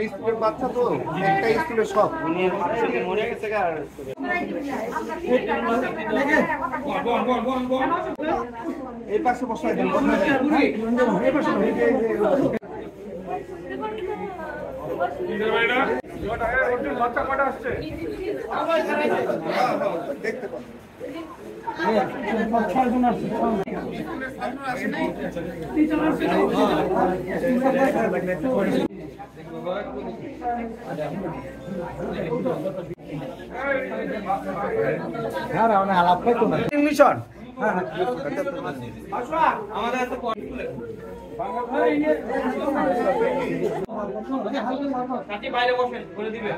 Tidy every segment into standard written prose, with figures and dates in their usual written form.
স্কুলের বাচ্চা তো একটা স্কুলের সব মনে গেছে এই পাশে বসাই দেন বাচ্চা কটা আসছে দেখতে পান মিশন বাইরে বসেন করে দিবে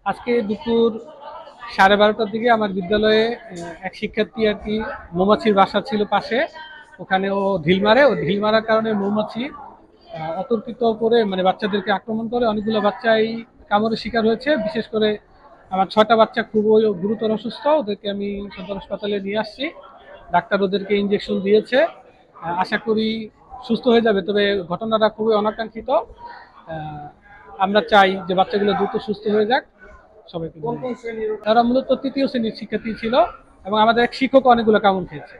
আজকে দুপুর 12:30টার দিকে আমার বিদ্যালয়ে এক শিক্ষার্থী আর কি মৌমাছির বাসা ছিল পাশে, ওখানে ও ঢিল মারে। ও ঢিল মারার কারণে মৌমাছি অতর্কিত করে মানে বাচ্চাদেরকে আক্রমণ করে, অনেকগুলো বাচ্চাই কামড়ের শিকার হয়েছে। বিশেষ করে আমার 6টা বাচ্চা খুবই গুরুতর অসুস্থ, ওদেরকে আমি সদর হাসপাতালে নিয়ে আসছি। ডাক্তার ওদেরকে ইনজেকশন দিয়েছে, আশা করি সুস্থ হয়ে যাবে। তবে ঘটনাটা খুবই অনাকাঙ্ক্ষিত, আমরা চাই যে বাচ্চাগুলো দ্রুত সুস্থ হয়ে যাক। সবাইকে তারা মূলত 3য় শ্রেণীর শিক্ষার্থী ছিল এবং আমাদের এক শিক্ষক অনেকগুলো কামড় খেয়েছে।